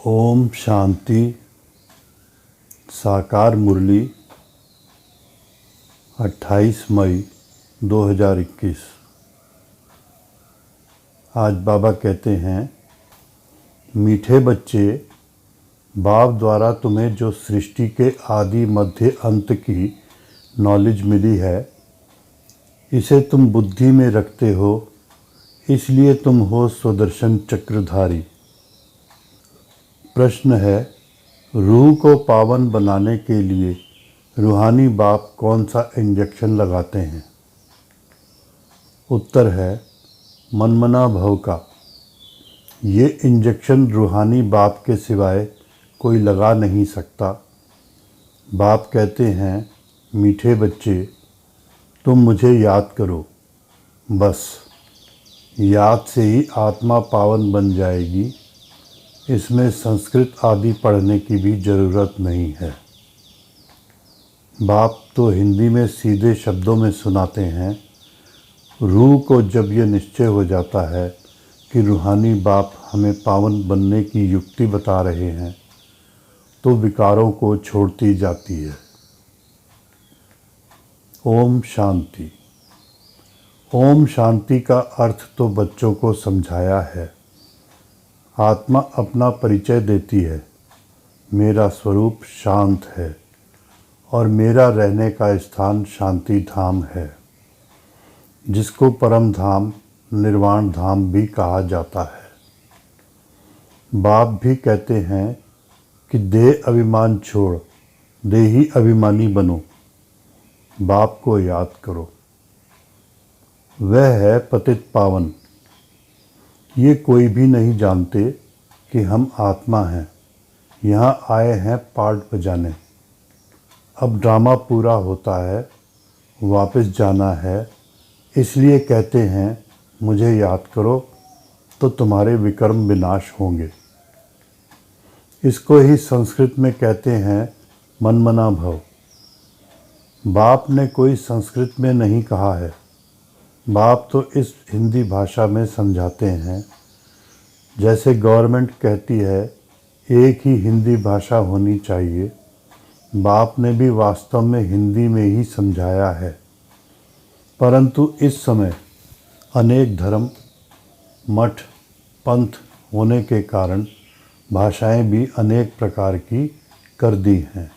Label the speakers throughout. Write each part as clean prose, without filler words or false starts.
Speaker 1: ओम शांति। साकार मुरली 28 मई 2021। आज बाबा कहते हैं, मीठे बच्चे, बाप द्वारा तुम्हें जो सृष्टि के आदि मध्य अंत की नॉलेज मिली है, इसे तुम बुद्धि में रखते हो, इसलिए तुम हो स्वदर्शन चक्रधारी। प्रश्न है, रूह को पावन बनाने के लिए रूहानी बाप कौन सा इंजेक्शन लगाते हैं? उत्तर है, मनमना भव का। ये इंजेक्शन रूहानी बाप के सिवाय कोई लगा नहीं सकता। बाप कहते हैं, मीठे बच्चे, तुम मुझे याद करो। बस याद से ही आत्मा पावन बन जाएगी। इसमें संस्कृत आदि पढ़ने की भी ज़रूरत नहीं है। बाप तो हिंदी में सीधे शब्दों में सुनाते हैं। रूह को जब ये निश्चय हो जाता है कि रूहानी बाप हमें पावन बनने की युक्ति बता रहे हैं, तो विकारों को छोड़ती जाती है। ओम शांति। ओम शांति का अर्थ तो बच्चों को समझाया है। आत्मा अपना परिचय देती है, मेरा स्वरूप शांत है और मेरा रहने का स्थान शांति धाम है, जिसको परम धाम निर्वाण धाम भी कहा जाता है। बाप भी कहते हैं कि देह अभिमान छोड़ देही अभिमानी बनो। बाप को याद करो। वह है पतित पावन। ये कोई भी नहीं जानते कि हम आत्मा हैं, यहाँ आए हैं पार्ट बजाने। अब ड्रामा पूरा होता है, वापस जाना है, इसलिए कहते हैं मुझे याद करो तो तुम्हारे विकर्म विनाश होंगे। इसको ही संस्कृत में कहते हैं मनमना भव। बाप ने कोई संस्कृत में नहीं कहा है। बाप तो इस हिंदी भाषा में समझाते हैं। जैसे गवर्नमेंट कहती है एक ही हिंदी भाषा होनी चाहिए, बाप ने भी वास्तव में हिंदी में ही समझाया है। परंतु इस समय अनेक धर्म, मठ, पंथ होने के कारण भाषाएं भी अनेक प्रकार की कर दी हैं।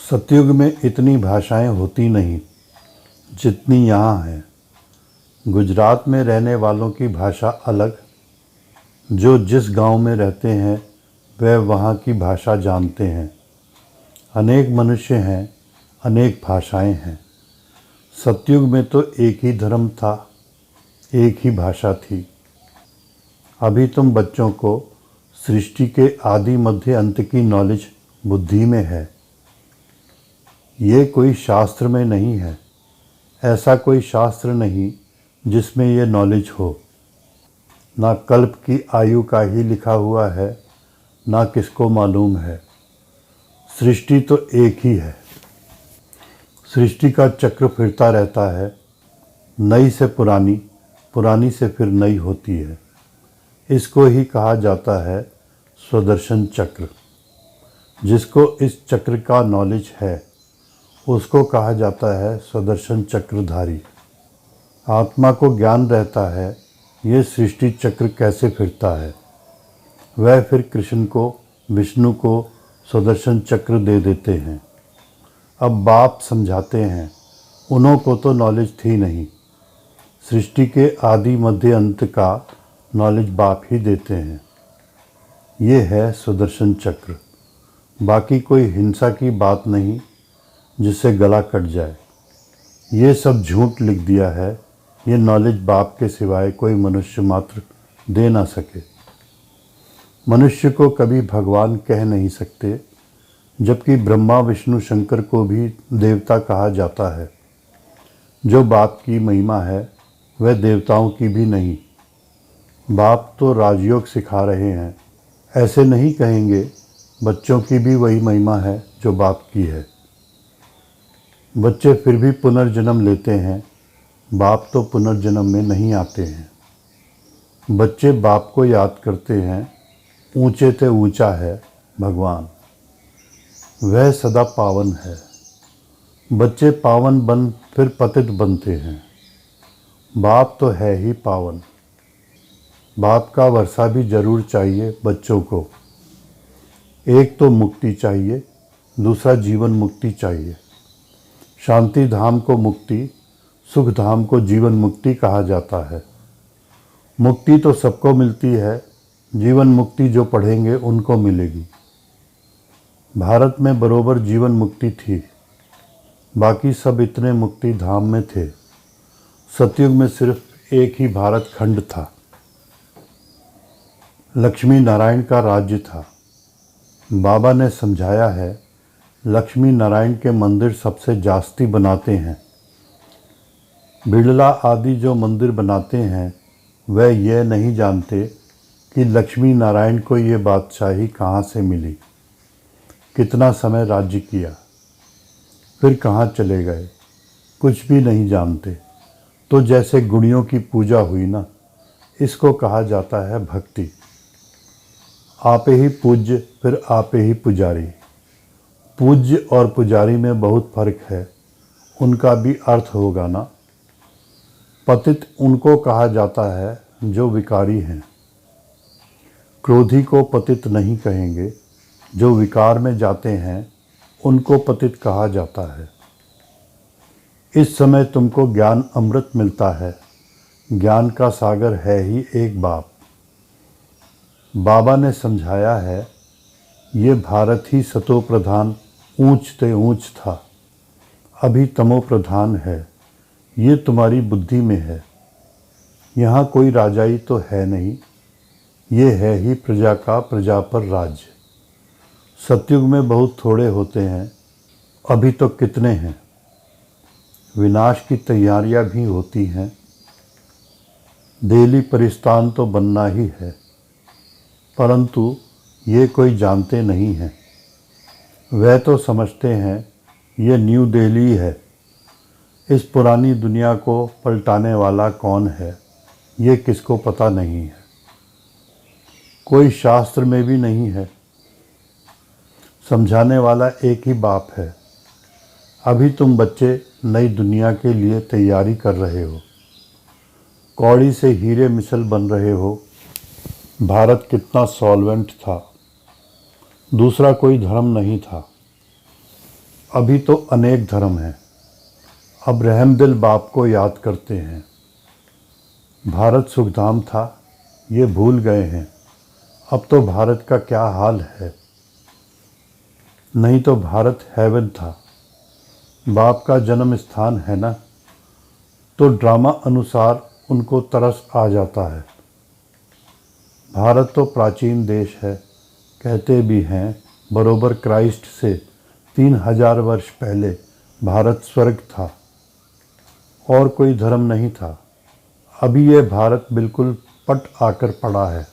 Speaker 1: सतयुग में इतनी भाषाएं होती नहीं जितनी यहाँ हैं। गुजरात में रहने वालों की भाषा अलग। जो जिस गांव में रहते हैं वह वहाँ की भाषा जानते हैं। अनेक मनुष्य हैं, अनेक भाषाएं हैं। सतयुग में तो एक ही धर्म था, एक ही भाषा थी। अभी तुम बच्चों को सृष्टि के आदि मध्य अंत की नॉलेज बुद्धि में है। ये कोई शास्त्र में नहीं है। ऐसा कोई शास्त्र नहीं जिसमें ये नॉलेज हो। ना कल्प की आयु का ही लिखा हुआ है, ना किसको मालूम है। सृष्टि तो एक ही है। सृष्टि का चक्र फिरता रहता है। नई से पुरानी, पुरानी से फिर नई होती है। इसको ही कहा जाता है स्वदर्शन चक्र। जिसको इस चक्र का नॉलेज है, उसको कहा जाता है स्वदर्शन चक्रधारी। आत्मा को ज्ञान रहता है ये सृष्टि चक्र कैसे फिरता है। वह फिर कृष्ण को, विष्णु को स्वदर्शन चक्र दे देते हैं। अब बाप समझाते हैं, उन्हों को तो नॉलेज थी नहीं। सृष्टि के आदि मध्य अंत का नॉलेज बाप ही देते हैं। ये है स्वदर्शन चक्र। बाकी कोई हिंसा की बात नहीं जिससे गला कट जाए। ये सब झूठ लिख दिया है। ये नॉलेज बाप के सिवाय कोई मनुष्य मात्र दे ना सके। मनुष्य को कभी भगवान कह नहीं सकते, जबकि ब्रह्मा, विष्णु, शंकर को भी देवता कहा जाता है। जो बाप की महिमा है वह देवताओं की भी नहीं। बाप तो राजयोग सिखा रहे हैं। ऐसे नहीं कहेंगे बच्चों की भी वही महिमा है जो बाप की है। बच्चे फिर भी पुनर्जन्म लेते हैं। बाप तो पुनर्जन्म में नहीं आते हैं। बच्चे बाप को याद करते हैं, ऊंचे ते ऊंचा है भगवान, वह सदा पावन है। बच्चे पावन बन फिर पतित बनते हैं। बाप तो है ही पावन। बाप का वर्षा भी जरूर चाहिए बच्चों को। एक तो मुक्ति चाहिए, दूसरा जीवन मुक्ति चाहिए। शांति धाम को मुक्ति, सुख धाम को जीवन मुक्ति कहा जाता है। मुक्ति तो सबको मिलती है, जीवन मुक्ति जो पढ़ेंगे उनको मिलेगी। भारत में बरोबर जीवन मुक्ति थी, बाकी सब इतने मुक्ति धाम में थे। सतयुग में सिर्फ एक ही भारत खंड था। लक्ष्मी नारायण का राज्य था। बाबा ने समझाया है, लक्ष्मी नारायण के मंदिर सबसे जास्ती बनाते हैं। बिड़ला आदि जो मंदिर बनाते हैं वह यह नहीं जानते कि लक्ष्मी नारायण को ये बादशाही कहाँ से मिली, कितना समय राज्य किया, फिर कहाँ चले गए, कुछ भी नहीं जानते। तो जैसे गुणियों की पूजा हुई ना, इसको कहा जाता है भक्ति। आपे ही पूज्य फिर आपे ही पुजारी। पूज्य और पुजारी में बहुत फर्क है, उनका भी अर्थ होगा ना। पतित उनको कहा जाता है जो विकारी हैं। क्रोधी को पतित नहीं कहेंगे, जो विकार में जाते हैं उनको पतित कहा जाता है। इस समय तुमको ज्ञान अमृत मिलता है। ज्ञान का सागर है ही एक बाप। बाबा ने समझाया है, ये भारत ही सतो प्रधान ऊंच ते ऊंच था, अभी तमो प्रधान है। ये तुम्हारी बुद्धि में है। यहाँ कोई राजाई तो है नहीं, ये है ही प्रजा का प्रजा पर राज्य। सतयुग में बहुत थोड़े होते हैं, अभी तो कितने हैं। विनाश की तैयारियां भी होती हैं। दिल्ली परिस्तान तो बनना ही है, परंतु ये कोई जानते नहीं हैं। वह तो समझते हैं ये न्यू दिल्ली है। इस पुरानी दुनिया को पलटाने वाला कौन है, ये किसको पता नहीं है। कोई शास्त्र में भी नहीं है। समझाने वाला एक ही बाप है। अभी तुम बच्चे नई दुनिया के लिए तैयारी कर रहे हो। कौड़ी से हीरे मिसल बन रहे हो। भारत कितना सॉल्वेंट था, दूसरा कोई धर्म नहीं था। अभी तो अनेक धर्म हैं। अब रहमदिल बाप को याद करते हैं। भारत सुखधाम था, ये भूल गए हैं। अब तो भारत का क्या हाल है। नहीं तो भारत हेवन था। बाप का जन्म स्थान है ना, तो ड्रामा अनुसार उनको तरस आ जाता है। भारत तो प्राचीन देश है, कहते भी हैं बरोबर क्राइस्ट से 3000 वर्ष पहले भारत स्वर्ग था और कोई धर्म नहीं था। अभी ये भारत बिल्कुल पट आकर पड़ा है।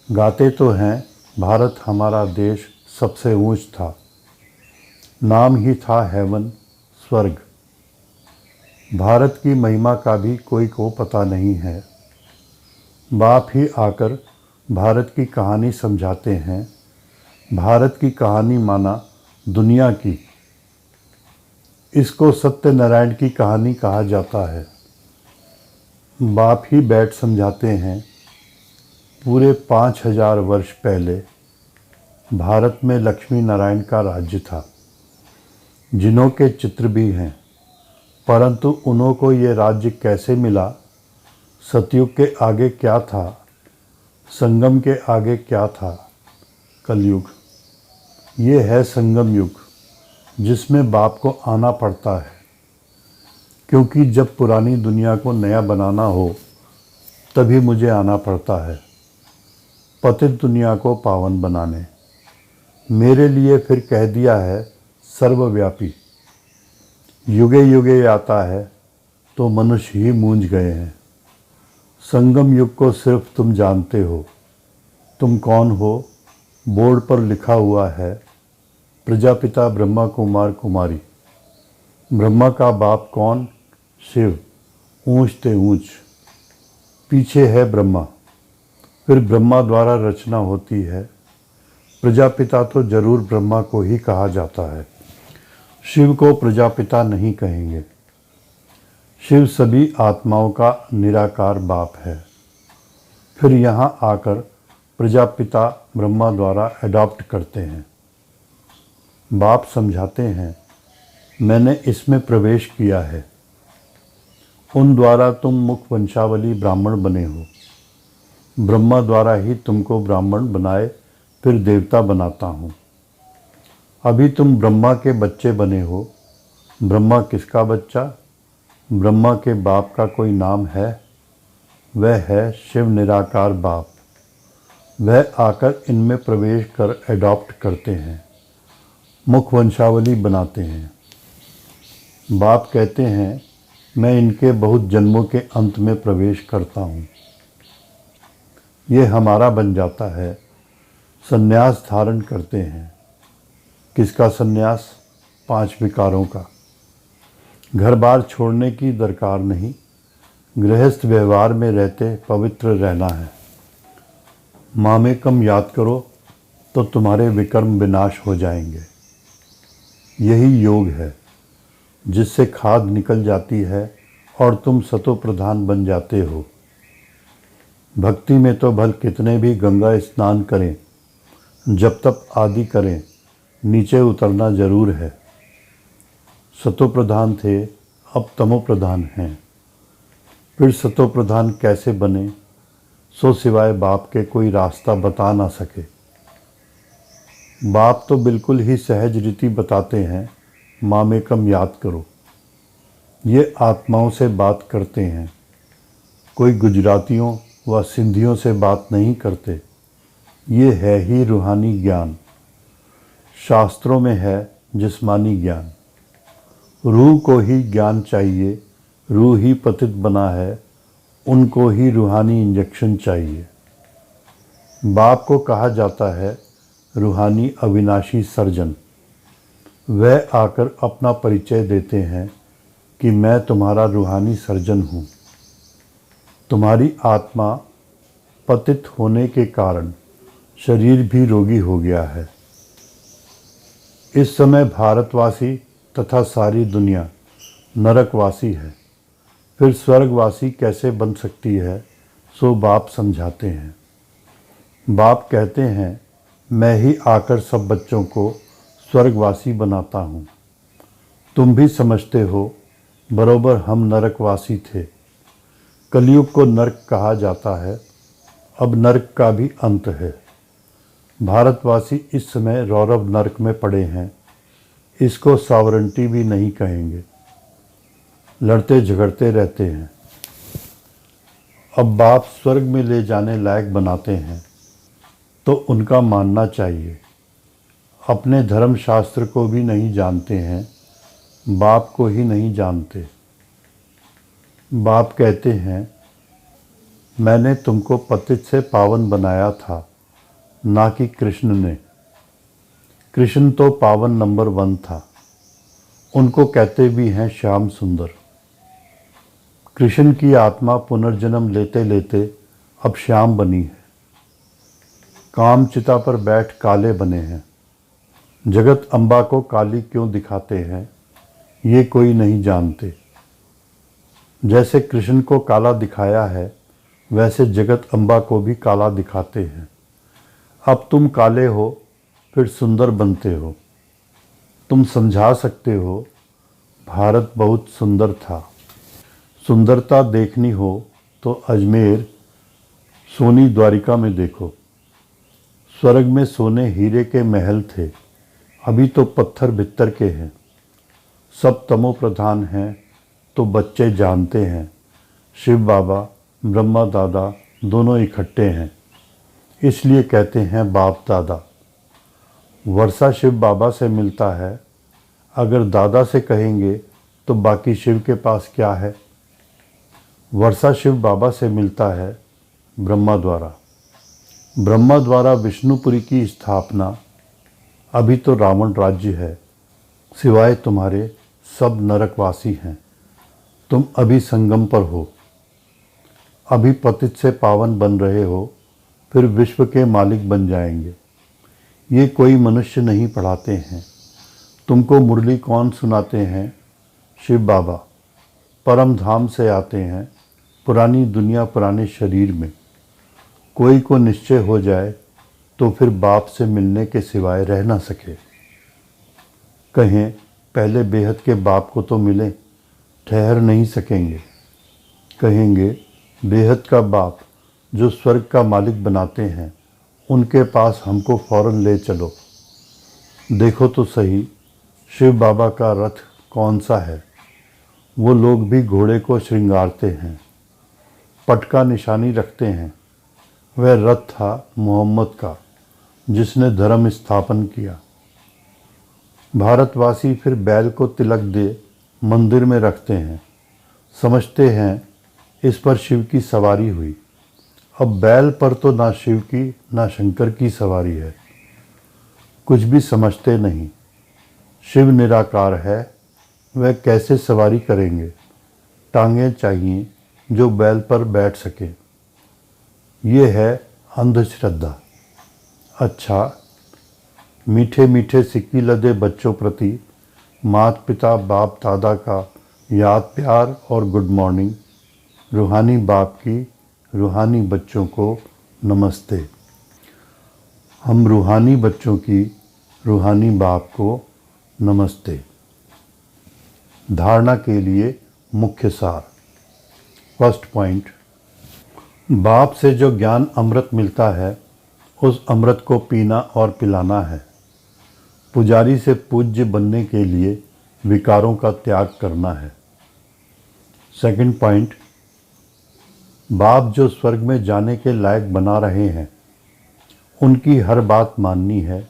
Speaker 1: गाते तो हैं भारत हमारा देश सबसे ऊंच था, नाम ही था हेवन, स्वर्ग। भारत की महिमा का भी कोई को पता नहीं है। बाप ही आकर भारत की कहानी समझाते हैं। भारत की कहानी माना दुनिया की। इसको सत्यनारायण की कहानी कहा जाता है। बाप ही बैठ समझाते हैं। पूरे 5000 वर्ष पहले भारत में लक्ष्मी नारायण का राज्य था, जिन्हों के चित्र भी हैं, परंतु उन्हों को ये राज्य कैसे मिला, सतयुग के आगे क्या था, संगम के आगे क्या था, कलयुग। ये है संगम युग, जिसमें बाप को आना पड़ता है, क्योंकि जब पुरानी दुनिया को नया बनाना हो तभी मुझे आना पड़ता है, पतित दुनिया को पावन बनाने। मेरे लिए फिर कह दिया है सर्वव्यापी। युगे युगे आता है तो मनुष्य ही मूंझ गए हैं। संगम युग को सिर्फ तुम जानते हो। तुम कौन हो, बोर्ड पर लिखा हुआ है, प्रजापिता ब्रह्मा कुमार कुमारी। ब्रह्मा का बाप कौन? शिव, ऊंच ते ऊंच। पीछे है ब्रह्मा, फिर ब्रह्मा द्वारा रचना होती है। प्रजापिता तो जरूर ब्रह्मा को ही कहा जाता है, शिव को प्रजापिता नहीं कहेंगे। शिव सभी आत्माओं का निराकार बाप है। फिर यहाँ आकर प्रजापिता ब्रह्मा द्वारा अडॉप्ट करते हैं। बाप समझाते हैं, मैंने इसमें प्रवेश किया है। उन द्वारा तुम मुख वंशावली ब्राह्मण बने हो। ब्रह्मा द्वारा ही तुमको ब्राह्मण बनाए, फिर देवता बनाता हूँ। अभी तुम ब्रह्मा के बच्चे बने हो। ब्रह्मा किसका बच्चा? ब्रह्मा के बाप का कोई नाम है? वह है शिव निराकार बाप। वह आकर इनमें प्रवेश कर एडॉप्ट करते हैं, मुख वंशावली बनाते हैं। बाप कहते हैं, मैं इनके बहुत जन्मों के अंत में प्रवेश करता हूँ। ये हमारा बन जाता है। संन्यास धारण करते हैं। किसका संन्यास? 5 विकारों का। घर बार छोड़ने की दरकार नहीं। गृहस्थ व्यवहार में रहते पवित्र रहना है। मामेकम याद करो तो तुम्हारे विकर्म विनाश हो जाएंगे। यही योग है जिससे खाद निकल जाती है और तुम सतो प्रधान बन जाते हो। भक्ति में तो भल कितने भी गंगा स्नान करें, जब तप आदि करें, नीचे उतरना जरूर है। सतो प्रधान थे, अब तमो प्रधान हैं। फिर सतो प्रधान कैसे बने, सो सिवाय बाप के कोई रास्ता बता ना सके। बाप तो बिल्कुल ही सहज रीति बताते हैं, मामेकम याद करो। ये आत्माओं से बात करते हैं, कोई गुजरातियों व सिंधियों से बात नहीं करते। ये है ही रूहानी ज्ञान। शास्त्रों में है जिस्मानी ज्ञान। रूह को ही ज्ञान चाहिए, रूह ही पतित बना है, उनको ही रूहानी इंजेक्शन चाहिए। बाप को कहा जाता है रूहानी अविनाशी सर्जन। वह आकर अपना परिचय देते हैं कि मैं तुम्हारा रूहानी सर्जन हूँ। तुम्हारी आत्मा पतित होने के कारण शरीर भी रोगी हो गया है। इस समय भारतवासी तथा सारी दुनिया नरकवासी है। फिर स्वर्गवासी कैसे बन सकती है, सो बाप समझाते हैं। बाप कहते हैं, मैं ही आकर सब बच्चों को स्वर्गवासी बनाता हूँ। तुम भी समझते हो बरोबर हम नरकवासी थे। कलयुग को नरक कहा जाता है। अब नरक का भी अंत है। भारतवासी इस समय रौरव नरक में पड़े हैं। इसको सॉवरेंटी भी नहीं कहेंगे। लड़ते झगड़ते रहते हैं। अब बाप स्वर्ग में ले जाने लायक बनाते हैं तो उनका मानना चाहिए। अपने धर्म शास्त्र को भी नहीं जानते हैं, बाप को ही नहीं जानते। बाप कहते हैं, मैंने तुमको पतित से पावन बनाया था, ना कि कृष्ण ने। कृष्ण तो पावन नंबर 1 था। उनको कहते भी हैं श्याम सुंदर। कृष्ण की आत्मा पुनर्जन्म लेते लेते अब श्याम बनी है। काम चिता पर बैठ काले बने हैं। जगत अम्बा को काली क्यों दिखाते हैं, ये कोई नहीं जानते। जैसे कृष्ण को काला दिखाया है, वैसे जगत अम्बा को भी काला दिखाते हैं। अब तुम काले हो, फिर सुंदर बनते हो। तुम समझा सकते हो, भारत बहुत सुंदर था। सुंदरता देखनी हो तो अजमेर सोनी द्वारिका में देखो। स्वर्ग में सोने हीरे के महल थे, अभी तो पत्थर भित्तर के हैं। सब तमो प्रधान हैं तो बच्चे जानते हैं, शिव बाबा ब्रह्मा दादा दोनों इकट्ठे हैं, इसलिए कहते हैं बाप दादा। वर्षा शिव बाबा से मिलता है। अगर दादा से कहेंगे तो बाकी शिव के पास क्या है। वर्षा शिव बाबा से मिलता है ब्रह्मा द्वारा। ब्रह्मा द्वारा विष्णुपुरी की स्थापना। अभी तो रावण राज्य है, सिवाय तुम्हारे सब नरकवासी हैं। तुम अभी संगम पर हो, अभी पतित से पावन बन रहे हो। फिर विश्व के मालिक बन जाएंगे। ये कोई मनुष्य नहीं पढ़ाते हैं। तुमको मुरली कौन सुनाते हैं? शिव बाबा। परम धाम से आते हैं, पुरानी दुनिया पुराने शरीर में। कोई को निश्चय हो जाए तो फिर बाप से मिलने के सिवाय रह ना सके। कहें पहले बेहद के बाप को तो मिले, ठहर नहीं सकेंगे। कहेंगे बेहद का बाप जो स्वर्ग का मालिक बनाते हैं, उनके पास हमको फौरन ले चलो। देखो तो सही शिव बाबा का रथ कौन सा है। वो लोग भी घोड़े को श्रृंगारते हैं, पटका निशानी रखते हैं। वह रथ था मोहम्मद का, जिसने धर्म स्थापन किया। भारतवासी फिर बैल को तिलक दे मंदिर में रखते हैं, समझते हैं इस पर शिव की सवारी हुई। अब बैल पर तो ना शिव की ना शंकर की सवारी है। कुछ भी समझते नहीं। शिव निराकार है, वह कैसे सवारी करेंगे? टांगें चाहिए जो बैल पर बैठ सके। ये है अंधश्रद्धा। अच्छा, मीठे मीठे सिक्की लदे बच्चों प्रति माता पिता बाप दादा का याद प्यार और गुड मॉर्निंग। रूहानी बाप की रूहानी बच्चों को नमस्ते। हम रूहानी बच्चों की रूहानी बाप को नमस्ते। धारणा के लिए मुख्य सार। फर्स्ट पॉइंट, बाप से जो ज्ञान अमृत मिलता है, उस अमृत को पीना और पिलाना है। पुजारी से पूज्य बनने के लिए विकारों का त्याग करना है। सेकंड पॉइंट, बाप जो स्वर्ग में जाने के लायक बना रहे हैं, उनकी हर बात माननी है।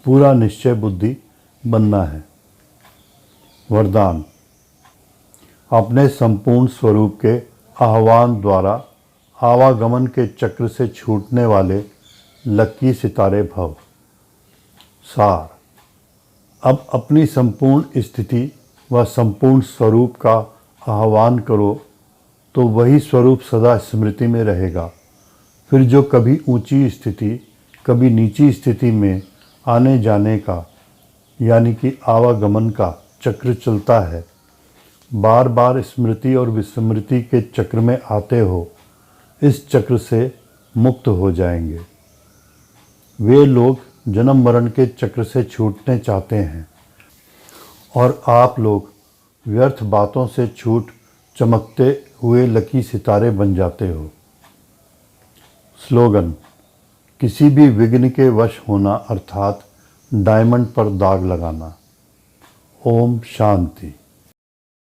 Speaker 1: पूरा निश्चय बुद्धि बनना है। वरदान, अपने संपूर्ण स्वरूप के आह्वान द्वारा आवागमन के चक्र से छूटने वाले लक्की सितारे भव। सार, अब अपनी संपूर्ण स्थिति व संपूर्ण स्वरूप का आह्वान करो तो वही स्वरूप सदा स्मृति में रहेगा। फिर जो कभी ऊंची स्थिति कभी नीची स्थिति में आने जाने का यानी कि आवागमन का चक्र चलता है, बार बार स्मृति और विस्मृति के चक्र में आते हो, इस चक्र से मुक्त हो जाएंगे। वे लोग जन्म मरण के चक्र से छूटने चाहते हैं और आप लोग व्यर्थ बातों से छूट चमकते हुए लकी सितारे बन जाते हो। स्लोगन, किसी भी विघ्न के वश होना अर्थात डायमंड पर दाग लगाना। ओम शांति।